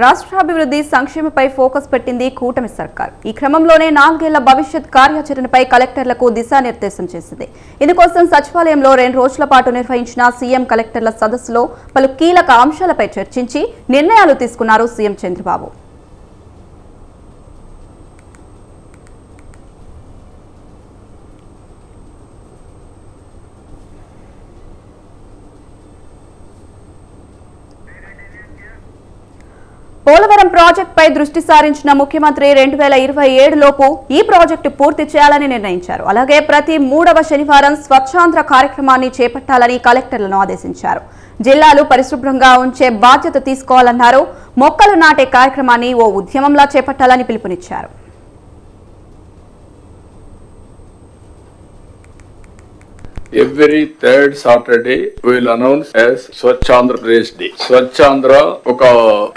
రాష్ట్రాభివృద్ధి సంక్షేమపై focus పెట్టింది కూటమి సర్కార్. ఈ క్రమంలోనే 4 ఏళ్ల భవిష్యత్ కార్యాచరణపై కలెక్టర్లకు దిశానిర్దేశం చేసింది. ఇందుకోసం సచివాలయంలో 2 రోజుల పాటు నిర్వహించిన సీఎం కలెక్టర్ల సదస్సులో పలు కీలక అంశాలపై చర్చించి నిర్ణయాలు తీసుకున్నారు సీఎం చంద్రబాబు. పోలవరం ప్రాజెక్టుపై దృష్టి సారించిన ముఖ్యమంత్రి 2027 లోపు ఈ ప్రాజెక్టు పూర్తి చేయాలని నిర్ణయించారు. అలాగే ప్రతి 3వ శనివారం స్వచ్ఛాంధ్ర కార్యక్రమాన్ని చేపట్టాలని కలెక్టర్లను ఆదేశించారు. జిల్లాలు పరిశుభ్రంగా ఉంచే బాధ్యత తీసుకోవాలన్నారు. మొక్కలు నాటే కార్యక్రమాన్ని ఓ ఉద్యమంలా చేపట్టాలని పిలుపునిచ్చారు. Every third Saturday we will announce as Swachhandra Pradesh Day. Swachhandra ఒక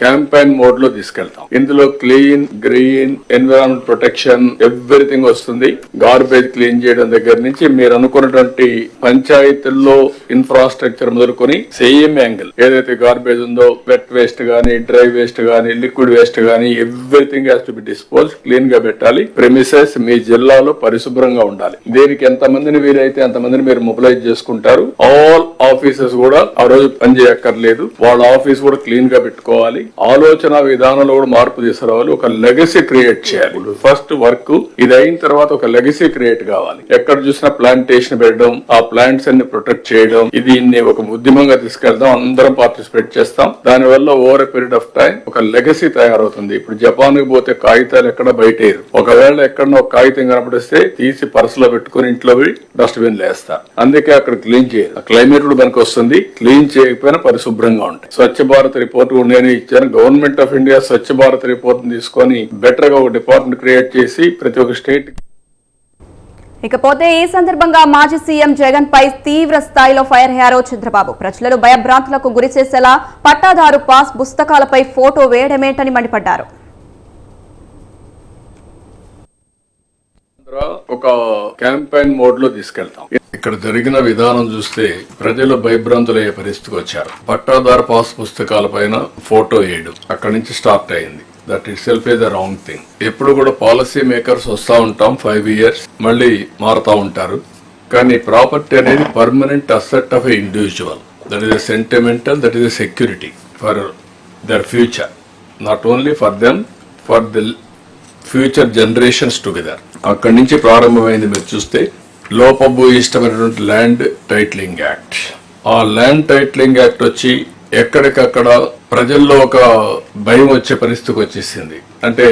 క్యాంపెయిన్ మోడ్ లో తీసుకెళ్తాం. ఇందులో clean, green, environment protection everything వస్తుంది. గార్బేజ్ క్లీన్ చేయడం దగ్గర నుంచి మీరు అనుకున్నటువంటి పంచాయతీల్లో ఇన్ఫ్రాస్ట్రక్చర్ మొదలుకొని సేమ్ యాంగిల్ ఏదైతే గార్బేజ్ ఉందో వెట్ వేస్ట్ గానీ, డ్రై వేస్ట్ గానీ, లిక్విడ్ వేస్ట్ గానీ everything has to be dispose, clean గా పెట్టాలి. ప్రెమిసెస్ మీ జిల్లాలో పరిశుభ్రంగా ఉండాలి. దీనికి ఎంత మందిని వీలైతే అంతమందిని మీరు మొబిలైజ్ చేసుకుంటారు. ఆల్ ఆఫీసెస్ కూడా ఆ రోజు పనిచేయక్కర్లేదు. వాళ్ళ ఆఫీస్ కూడా క్లీన్ గా పెట్టుకోవాలి. ఆలోచన విధానంలో కూడా మార్పు తీసుకురావాలి. ఒక లెగసీ క్రియేట్ చేయాలి. ఫస్ట్ వర్క్ ఇది అయిన తర్వాత ఒక లెగసీ క్రియేట్ కావాలి. ఎక్కడ చూసినా ప్లాంటేషన్ పెట్టడం, ఆ ప్లాంట్స్ అన్ని ప్రొటెక్ట్ చేయడం, ఇది ఒక ఉద్యమంగా తీసుకెళ్దాం. అందరం పార్టిసిపేట్ చేస్తాం. దాని వల్ల over a period of time ఒక లెగసీ తయారవుతుంది. ఇప్పుడు జపాన్ కి పోతే కాగితాలు ఎక్కడ బయటేరు. ఒకవేళ ఎక్కడో ఒక కాగితం కనపడిస్తే తీసి పర్సులో పెట్టుకుని ఇంట్లో డస్ట్బిన్ వేస్తారు. అందుకే అక్కడ క్లీన్ చేయాలి. క్లైమేట్ కూడా మనకు వస్తుంది. క్లీన్ చేయకపోయినా పరిశుభ్రంగా ఉంటాయి. స్వచ్ఛ భారత్ రిపోర్ట్ నేను ఇచ్చాను. Government of India Swachh Bharat report తీసుకొని బెటర్ గా ఒక డిపార్ట్మెంట్ క్రియేట్ చేసి ప్రతి ఒక్క స్టేట్. ఇకపోతే ఈ సందర్భంగా మాజీ సీఎం జగన్ పై తీవ్ర స్థాయిలో ఫైర్ అయ్యారు చంద్రబాబు. ప్రజలను భయభ్రాంతులకు గురి చేసేలా పట్టాదారు పాస్ పుస్తకాలపై ఫోటో వేయడమేంటని మండిపడ్డారు. ఒక క్యాంపెయిన్ మోడ్ లో తీసుకెళ్తాం. ఇక్కడ జరిగిన విధానం చూస్తే ప్రజలు భయభ్రాంతులయ్యే పరిస్థితికి వచ్చారు. పట్టాదారు పాస్ పుస్తకాల పైన ఫోటో వేయడం అక్కడి నుంచి స్టార్ట్ అయింది. That it self is the wrong thing. ఎప్పుడు కూడా పాలసీ మేకర్స్ వస్తా ఉంటాం, 5 years మళ్ళీ మారుతా ఉంటారు. కానీ ప్రాపర్టీ అనేది permanent asset of a individual. That is a sentimental, that is a security for their future, not only for them, for the future generations together. అక్కడి నుంచి ప్రారంభమైంది. మీరు చూస్తే లోపభూయిష్టమైనటువంటి ల్యాండ్ టైటిలింగ్ యాక్ట్. ఆ ల్యాండ్ టైటిలింగ్ యాక్ట్ వచ్చి ఎక్కడికక్కడ ప్రజల్లో ఒక భయం వచ్చే పరిస్థితికి వచ్చేసింది. అంటే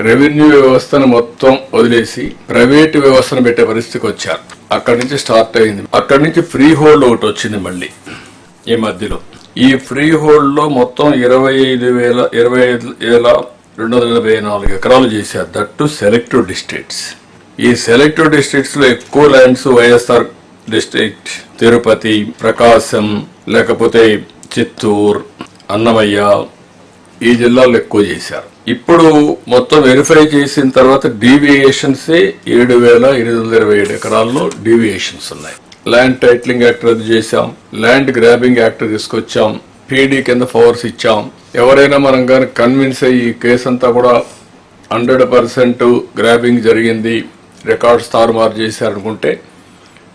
రెవెన్యూ వ్యవస్థను మొత్తం వదిలేసి ప్రైవేట్ వ్యవస్థను పెట్టే పరిస్థితికి వచ్చారు. అక్కడి నుంచి స్టార్ట్ అయింది. అక్కడి నుంచి ఫ్రీ హోల్డ్ ఒకటి వచ్చింది మళ్ళీ ఈ మధ్యలో. ఈ ఫ్రీ హోల్డ్ లో మొత్తం 25,284 ఎకరాలు చేశారు. That to selective districts. ఈ సెలెక్టివ్ డిస్ట్రిక్ట్స్ లో ఎక్కువ ల్యాండ్స్ వైఎస్ఆర్ డిస్ట్రిక్ట్, తిరుపతి, ప్రకాశం, లేకపోతే చిత్తూరు, అన్నమయ్య, ఈ జిల్లాలో ఎక్కువ చేశారు. ఇప్పుడు మొత్తం వెరిఫై చేసిన తర్వాత డీవియేషన్స్ 7,827 ఎకరాల్లో డీవియేషన్స్ ఉన్నాయి. ల్యాండ్ టైటిలింగ్ యాక్ట్ రద్దు చేశాం. ల్యాండ్ గ్రాబింగ్ యాక్ట్ తీసుకొచ్చాం. పీడీ కింద పవర్స్ ఇచ్చాం. ఎవరైనా మనం కానీ కన్విన్స్ అయ్యి ఈ కేసు అంతా కూడా 100% గ్రాబింగ్ జరిగింది, రికార్డ్స్ తారుమారు చేశారనుకుంటే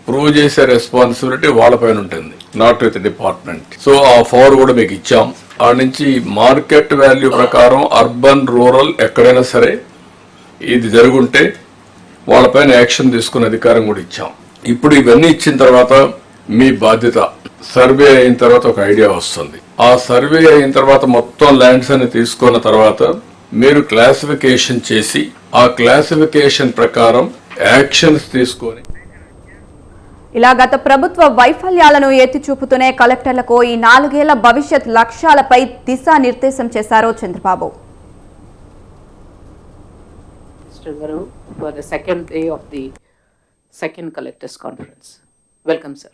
ప్రూవ్ చేసే రెస్పాన్సిబిలిటీ వాళ్ళపైన ఉంటుంది, నాట్ విత్ డిపార్ట్మెంట్. సో ఆ పవర్ కూడా మీకు ఇచ్చాం. ఆ నుంచి మార్కెట్ వాల్యూ ప్రకారం అర్బన్, రూరల్ ఎక్కడైనా సరే ఇది జరుగుంటే వాళ్ళపైన యాక్షన్ తీసుకునే అధికారం కూడా ఇచ్చాం. ఇప్పుడు ఇవన్నీ ఇచ్చిన తర్వాత మీ బాధ్యత సర్వే అయిన తర్వాత ఒక ఐడియా వస్తుంది. ఆ సర్వే అయిన తర్వాత మొత్తం ల్యాండ్స్ అని తీసుకున్న తర్వాత మీరు క్లాసిఫికేషన్ చేసి ఆ క్లాసిఫికేషన్ ప్రకారం యాక్షన్స్ తీసుకొని. ఇలా గత ప్రభుత్వ వైఫల్యాలను ఎత్తి చూపుతూనే కలెక్టర్లకు ఈ 4 ఏళ్ల భవిష్యత్ లక్ష్యాలపై దిశానిర్దేశం చేశారు Chandrababu. For the second day of the second collectors conference. Welcome, sir.